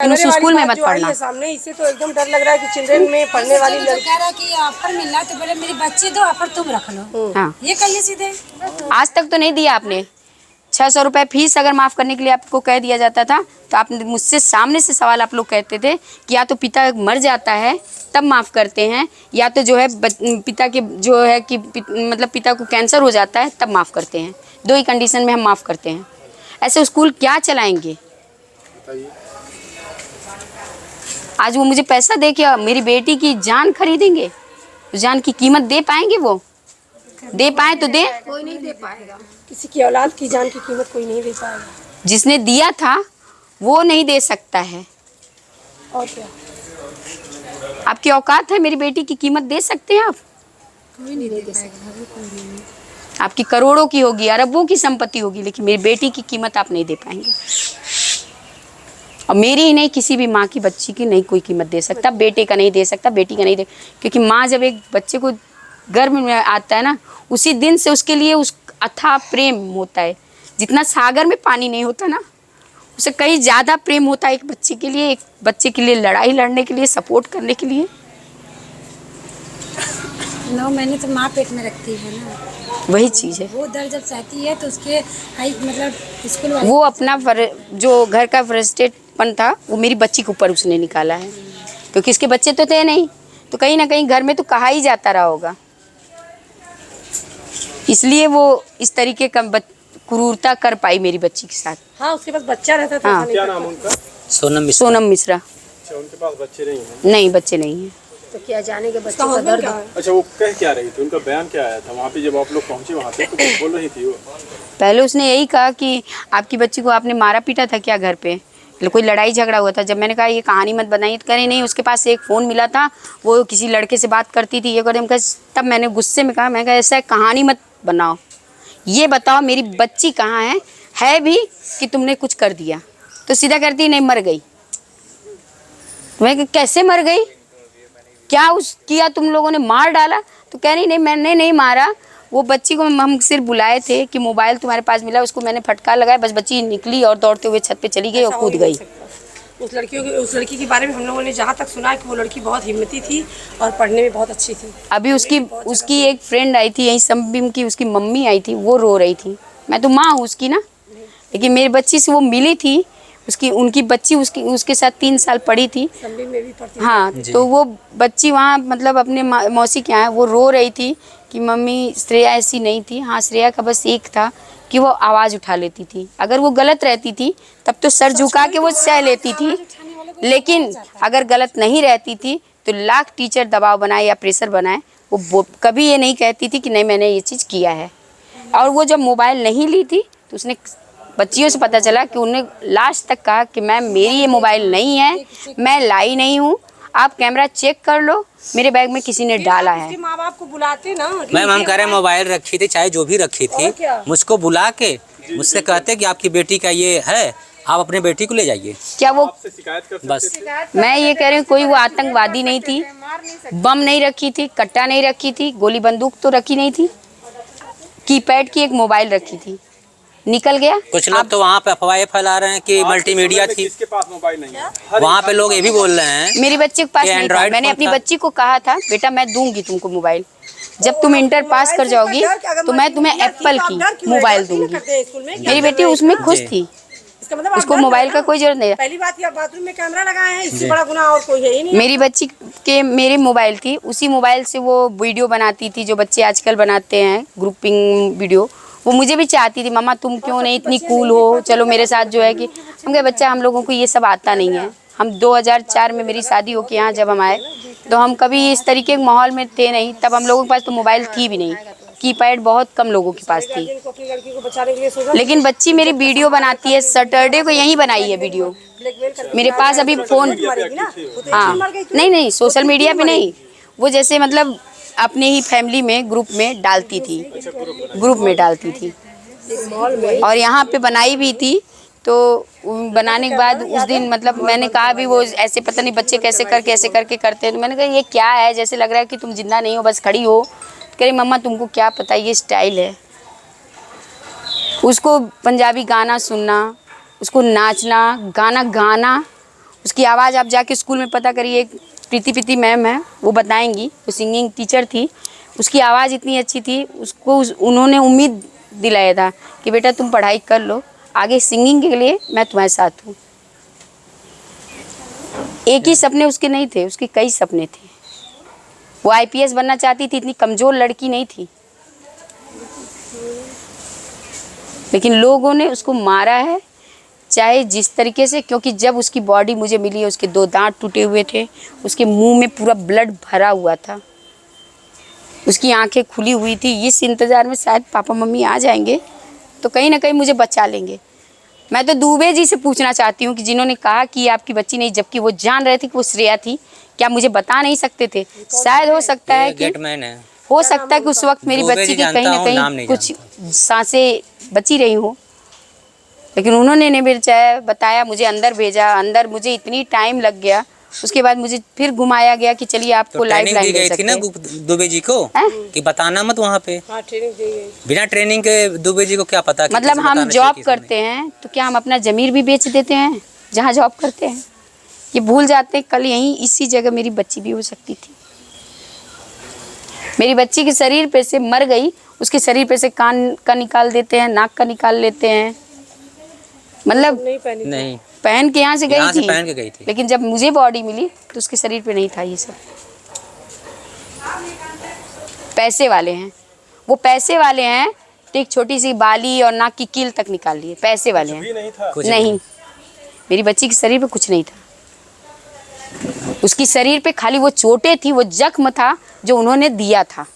उस स्कूल में मत पढ़ना। सामने इससे तो एकदम डर लग रहा है कि चिल्ड्रन में पढ़ने वाली लड़की कह रहा है कि ऑफर मिल रहा है तो बोले मेरी बच्ची दो, ऑफर तुम रख लो। हाँ, ये कहिए सीधे। आज तक तो नहीं दिया आपने। 600 रुपये फीस अगर माफ़ करने के लिए आपको कह दिया जाता था तो आप मुझसे सामने से सवाल आप लोग कहते थे कि या तो पिता मर जाता है तब माफ़ करते हैं, या तो जो है पिता के जो है कि मतलब पिता को कैंसर हो जाता है तब माफ़ करते हैं। दो ही कंडीशन में हम माफ़ करते हैं। ऐसे स्कूल क्या चलाएंगे? आज वो मुझे पैसा दे के मेरी बेटी की जान खरीदेंगे, जान की कीमत दे पाएंगे? वो दे पाए तो दे। कोई नहीं दे पाएगा, किसी की औलाद की जान की कीमत कोई नहीं दे पाएगा। जिसने दिया था वो नहीं दे सकता है। और क्या आपकी औकात है? मेरी बेटी की कीमत दे सकते हैं आप? कोई नहीं दे सकता। आपकी करोड़ों की होगी, अरबों की संपत्ति होगी, लेकिन मेरी बेटी की कीमत आप नहीं दे पाएंगे। और मेरी ही नहीं, किसी भी माँ की बच्ची की नहीं कोई कीमत दे सकता। बेटे का नहीं दे सकता, बेटी का नहीं दे, क्योंकि माँ जब एक बच्चे को गर्भ में आता है ना, उसी दिन से उसके लिए उस अथाह प्रेम होता है। जितना सागर में पानी नहीं होता ना, उसे कहीं ज़्यादा प्रेम होता है एक बच्चे के लिए। एक बच्चे के लिए लड़ाई लड़ने के लिए, सपोर्ट करने के लिए। 9 महीने तो माँ पेट में रखती है ना, वही चीज़ है। वो दर्द जब सहती है तो उसके मतलब स्कूल वाले वो अपना जो घर का फ्रस्ट्रेटपन था वो मेरी बच्ची के ऊपर उसने निकाला है, क्योंकि इसके बच्चे तो थे नहीं, तो कहीं ना कहीं घर में तो कहा ही जाता रहा होगा, इसलिए वो इस तरीके का क्रूरता कर पाई मेरी बच्ची के साथ। हाँ, उसके पास बच्चा रहता था। हाँ। क्या नाम उनका? सोनम मिश्रा। अच्छा, उनके पास बच्चे नहीं हैं? नहीं, बच्चे नहीं हैं। तो क्या जाने के बच्चे का दर्द। अच्छा, वो कह क्या रही थी? उनका बयान क्या आया था वहाँ पे जब आप लोग पहुँचे वहाँ पे? तो कुछ बोल रही थी वो? पहले उसने यही कहा कि आपकी बच्ची को आपने मारा पीटा था क्या घर पे, कोई लड़ाई झगड़ा हुआ था। जब मैंने कहा ये कहानी मत बनाइए, तो कह रही नहीं, उसके पास एक फ़ोन मिला था, वो किसी लड़के से बात करती थी, ये कर। तब मैंने गुस्से में कहा, मैं कहा ऐसा कहानी मत बनाओ, ये बताओ मेरी बच्ची कहाँ है भी कि तुमने कुछ कर दिया? तो सीधा करती नहीं, मर गई। मैं कैसे मर गई? क्या उस किया तुम लोगों ने? मार डाला? तो कह रही नहीं, मैंने नहीं मारा, वो बच्ची को हम सिर्फ बुलाए थे कि मोबाइल तुम्हारे पास मिला, उसको मैंने फटकार लगाया, बस बच्ची निकली और दौड़ते हुए छत पे चली गई और कूद गई। उस लड़की के बारे में हम लोगों ने जहाँ तक सुना है कि वो लड़की बहुत हिम्मती थी और पढ़ने में बहुत अच्छी थी। अभी उसकी एक फ्रेंड आई थी यहीं संबिम की, उसकी मम्मी आई थी, वो रो रही थी। मैं तो माँ हूँ उसकी ना, लेकिन मेरी बच्ची से वो मिली थी। उनकी बच्ची उसके साथ 3 साल पढ़ी थी। संबिम में भी पढ़ती। हाँ, तो वो बच्ची वहाँ मतलब अपने मौसी के यहाँ वो रो रही थी कि मम्मी श्रेया ऐसी नहीं थी। हाँ, श्रेया का बस एक था कि वो आवाज़ उठा लेती थी। अगर वो गलत रहती थी तब तो सर झुका के वो सह लेती थी, लेकिन अगर गलत नहीं रहती थी तो लाख टीचर दबाव बनाए या प्रेशर बनाए, वो कभी ये नहीं कहती थी कि नहीं मैंने ये चीज़ किया है। और वो जब मोबाइल नहीं ली थी तो उसने बच्चियों से पता चला कि उन्हें लास्ट तक कहा कि मैम मेरी ये मोबाइल नहीं है, मैं लाई नहीं हूँ, आप कैमरा चेक कर लो, मेरे बैग में किसी ने डाला है। माँ बाप को बुलाते ना, मैम हम कह रहे हैं मोबाइल रखी थी, चाहे जो भी रखी थी, मुझको बुला के मुझसे कहते कि आपकी बेटी का ये है, आप अपने बेटी को ले जाइए। क्या वो शिकायत कर सकते बस थे? मैं ये कह रही हूँ, कोई वो आतंकवादी नहीं थी, बम नहीं रखी थी, कट्टा नहीं रखी थी, गोली बंदूक तो रखी नहीं थी, कीपैड की एक मोबाइल रखी थी, निकल गया। कुछ लोग तो वहाँ पे अफवाहें फैला रहे हैं कि मल्टीमीडिया थी। किसके पास मोबाइल नहीं है? वहाँ पे लोग ये भी बोल रहे हैं मेरी बच्ची के पास ये नहीं था। Android मैंने फोन अपनी था। बच्ची को कहा था बेटा मैं दूंगी तुमको मोबाइल, जब तुम इंटर पास कर जाओगी तो मैं तुम्हें एप्पल की मोबाइल दूंगी। मेरी बेटी उसमें खुश थी, उसको मोबाइल का कोई जरूरत नहीं है। पहली बात ये बाथरूम में कैमरा लगाए हैं, इससे बड़ा गुनाह और कोई है ही नहीं। मेरी बच्ची के मेरी मोबाइल थी, उसी मोबाइल से वो वीडियो बनाती थी जो बच्चे आजकल बनाते हैं ग्रुपिंग वीडियो। वो मुझे भी चाहती थी मम्मा तुम क्यों नहीं इतनी कूल हो, चलो मेरे साथ जो है कि हम कहे बच्चा हम लोगों को ये सब आता नहीं है। हम 2004 में मेरी शादी हो के यहाँ जब हम आए तो हम कभी इस तरीके के माहौल में थे नहीं, तब हम लोगों के पास तो मोबाइल थी भी नहीं, कीपैड बहुत कम लोगों के पास थी। लेकिन बच्ची मेरी वीडियो बनाती है, सैटरडे को यहीं बनाई है वीडियो मेरे पास अभी फ़ोन। हाँ, नहीं सोशल मीडिया पे नहीं, वो जैसे मतलब अपने ही फैमिली में ग्रुप में डालती थी, ग्रुप में डालती थी। और यहाँ पे बनाई भी थी, तो बनाने के बाद उस दिन मतलब मैंने कहा भी वो ऐसे पता नहीं बच्चे कैसे करके करते हैं, तो मैंने कहा ये क्या है, जैसे लग रहा है कि तुम जिंदा नहीं हो बस खड़ी हो। कह रही मम्मा तुमको क्या पता ये स्टाइल है। उसको पंजाबी गाना सुनना, उसको नाचना, गाना गाना, उसकी आवाज़ आप जाके स्कूल में पता करिए, एक प्रीति मैम है, वो बताएंगी, वो सिंगिंग टीचर थी। उसकी आवाज़ इतनी अच्छी थी, उसको उन्होंने उम्मीद दिलाया था कि बेटा तुम पढ़ाई कर लो, आगे सिंगिंग के लिए मैं तुम्हारे साथ हूँ। एक ही सपने उसके नहीं थे, उसके कई सपने थे। वो IPS बनना चाहती थी, इतनी कमज़ोर लड़की नहीं थी, लेकिन लोगों ने उसको मारा है, चाहे जिस तरीके से, क्योंकि जब उसकी बॉडी मुझे मिली है, उसके 2 दांत टूटे हुए थे, उसके मुंह में पूरा ब्लड भरा हुआ था, उसकी आंखें खुली हुई थी। इस इंतज़ार में शायद पापा मम्मी आ जाएंगे तो कहीं ना कहीं मुझे बचा लेंगे। मैं तो दुबे जी से पूछना चाहती हूँ कि जिन्होंने कहा कि आपकी बच्ची नहीं, जबकि वो जान रहे थे कि वो श्रेया थी, क्या मुझे बता नहीं सकते थे? शायद हो सकता है कि हो सकता है कि उस वक्त मेरी बच्ची की कहीं ना कहीं कुछ सांसें बची रही हो, लेकिन उन्होंने नहीं बताया, मुझे अंदर भेजा। अंदर मुझे इतनी टाइम लग गया, उसके बाद मुझे फिर घुमाया गया कि चलिए आपको लाइफ लाइन दे सकते हैं। दुबे जी को कि बताना मत वहाँ पे। हाँ, ट्रेनिंग दी गई। बिना ट्रेनिंग के दुबे जी को क्या पता? मतलब हम जॉब करते हैं तो क्या हम अपना ज़मीर भी बेच देते हैं जहाँ जॉब करते हैं? ये भूल जाते हैं कल यहीं इसी जगह मेरी बच्ची भी हो सकती थी। मेरी बच्ची के शरीर पे से मर गई, उसके शरीर पे से कान का निकाल देते हैं, नाक का निकाल लेते हैं। मतलब नहीं पहन के यहाँ से गई थी, पहन के गई थी, लेकिन जब मुझे बॉडी मिली तो उसके शरीर पे नहीं था ये सब। पैसे वाले हैं वो, पैसे वाले हैं तो एक छोटी सी बाली और नाक की कील तक निकाल लिए। पैसे वाले हैं। नहीं था। नहीं, मेरी बच्ची के शरीर पे कुछ नहीं था। उसकी शरीर पे खाली वो चोटें थी, वो जख्म था जो उन्होंने दिया था।